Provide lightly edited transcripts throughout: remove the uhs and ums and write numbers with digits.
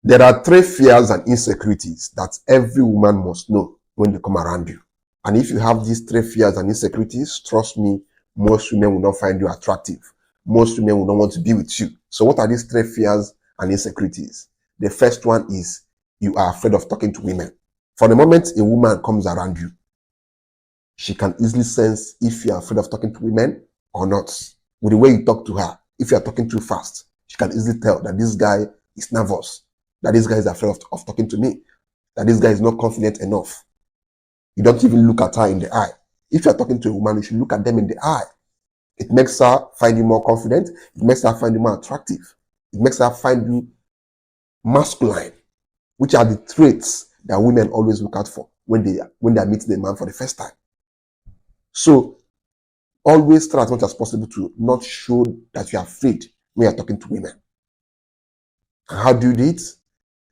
There are three fears and insecurities that every woman must know when they come around you. And if you have these three fears and insecurities, trust me, most women will not find you attractive. Most women will not want to be with you. So what are these three fears and insecurities? The first one is you are afraid of talking to women. For the moment a woman comes around you, she can easily sense if you are afraid of talking to women or not. With the way you talk to her, if you are talking too fast, she can easily tell that this guy is nervous, that this guy is afraid of talking to me, that this guy is not confident enough. You don't even look at her in the eye. If you're talking to a woman, you should look at them in the eye. It makes her find you more confident. It makes her find you more attractive. It makes her find you masculine, which are the traits that women always look out for when they are meeting a man for the first time. So always try as much as possible to not show that you are afraid when you're talking to women. And how do you do it?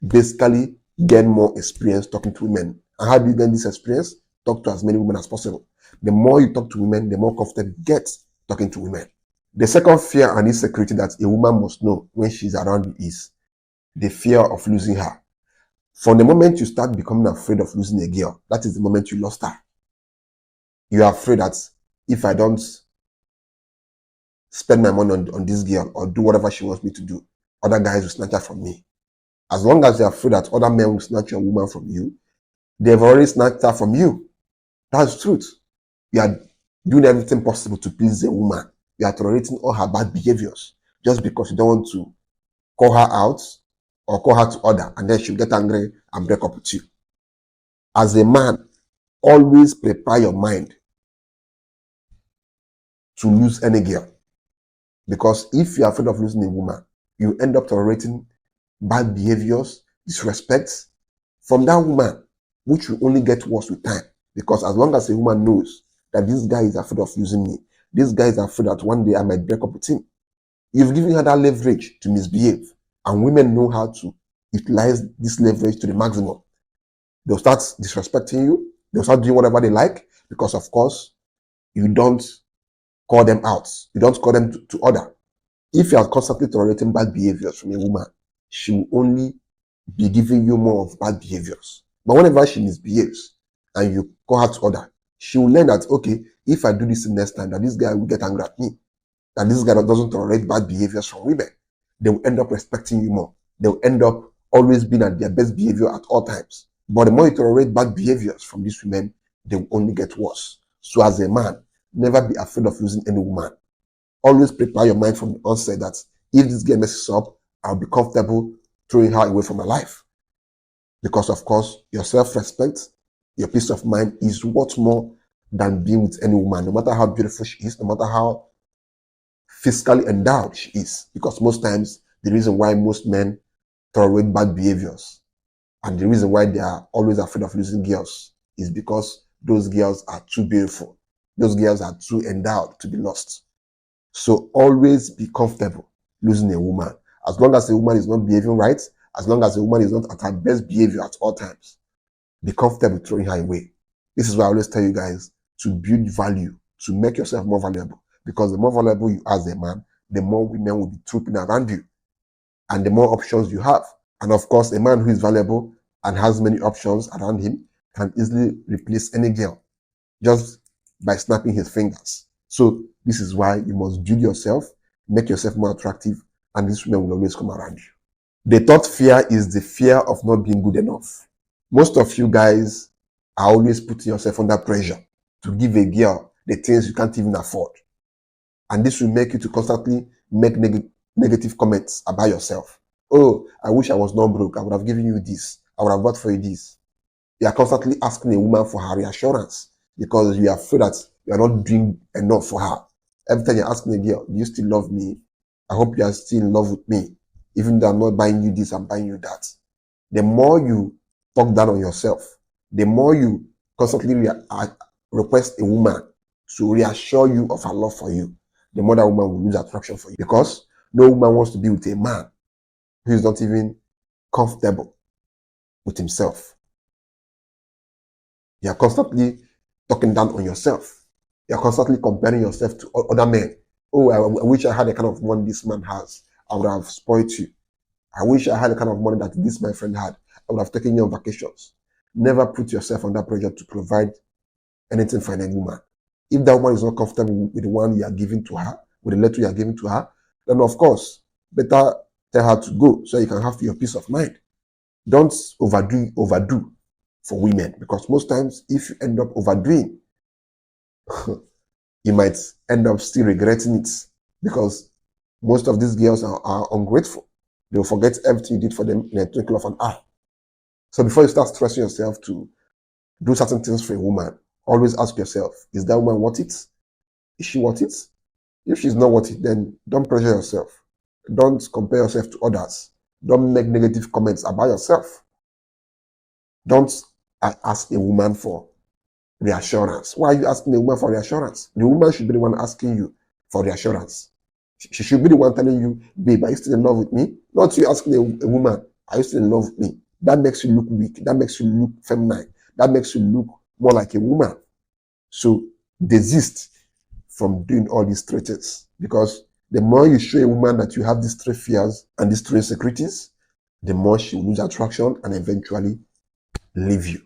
Basically, gain more experience talking to women. And how do you gain this experience? Talk to as many women as possible. The more you talk to women, the more confident you get talking to women. The second fear and insecurity that a woman must know when she's around you is the fear of losing her. From the moment you start becoming afraid of losing a girl, that is the moment you lost her. You are afraid that if I don't spend my money on this girl or do whatever she wants me to do, other guys will snatch her from me. As long as you're afraid that other men will snatch your woman from you, they've already snatched her from you. That's the truth. You are doing everything possible to please the woman. You are tolerating all her bad behaviors just because you don't want to call her out or call her to order, and then she'll get angry and break up with you. As a man, always prepare your mind to lose any girl. Because if you're afraid of losing a woman, you end up tolerating bad behaviors, disrespect from that woman, which will only get worse with time. Because as long as a woman knows that this guy is afraid of losing me, this guy is afraid that one day I might break up with him, you've given her that leverage to misbehave. And women know how to utilize this leverage to the maximum. They'll start disrespecting you. They'll start doing whatever they like because, of course, you don't call them out. You don't call them to order. If you are constantly tolerating bad behaviors from a woman, she will only be giving you more of bad behaviors. But whenever she misbehaves and you call her to order, she will learn that, okay, if I do this next time, that this guy will get angry at me, that this guy doesn't tolerate bad behaviors from women. They will end up respecting you more. They will end up always being at their best behavior at all times. But the more you tolerate bad behaviors from these women, they will only get worse. So as a man, never be afraid of losing any woman. Always prepare your mind from the onset that if this girl messes up, I'll be comfortable throwing her away from my life. Because of course, your self-respect, your peace of mind is worth more than being with any woman, no matter how beautiful she is, no matter how physically endowed she is. Because most times, the reason why most men tolerate bad behaviors and the reason why they are always afraid of losing girls is because those girls are too beautiful. Those girls are too endowed to be lost. So always be comfortable losing a woman. As long as a woman is not behaving right, as long as a woman is not at her best behavior at all times, be comfortable throwing her away. This is why I always tell you guys to build value, to make yourself more valuable. Because the more valuable you are as a man, the more women will be trooping around you. And the more options you have. And of course, a man who is valuable and has many options around him can easily replace any girl just by snapping his fingers. So this is why you must build yourself, make yourself more attractive, and these women will always come around you. The third fear is the fear of not being good enough. Most of you guys are always putting yourself under pressure to give a girl the things you can't even afford. And this will make you to constantly make negative comments about yourself. Oh, I wish I was not broke. I would have given you this. I would have bought for you this. You are constantly asking a woman for her reassurance because you are afraid that you are not doing enough for her. Every time you're asking a girl, do you still love me? I hope you are still in love with me. Even though I'm not buying you this, I'm buying you that. The more you talk down on yourself, the more you constantly request a woman to reassure you of her love for you, the more that woman will lose attraction for you. Because no woman wants to be with a man who is not even comfortable with himself. You are constantly talking down on yourself. You are constantly comparing yourself to other men. Oh, I wish I had the kind of one this man has. I would have spoiled you. I wish I had the kind of money that this my friend had. I would have taken you on vacations. Never put yourself under pressure to provide anything for any woman. If that woman is not comfortable with the one you are giving to her, with the letter you are giving to her, then of course, better tell her to go so you can have your peace of mind. Don't overdo for women, because most times if you end up overdoing, you might end up still regretting it, because most of these girls are ungrateful. They'll forget everything you did for them in a twinkle of an eye. So before you start stressing yourself to do certain things for a woman, always ask yourself, is that woman worth it? Is she worth it? If she's not worth it, then don't pressure yourself. Don't compare yourself to others. Don't make negative comments about yourself. Don't ask a woman for reassurance. Why are you asking a woman for reassurance? The woman should be the one asking you for reassurance. She should be the one telling you, babe, are you still in love with me? Not you asking a woman, are you still in love with me? That makes you look weak. That makes you look feminine. That makes you look more like a woman. So desist from doing all these traits, because the more you show a woman that you have these three fears and these three insecurities, the more she will lose attraction and eventually leave you.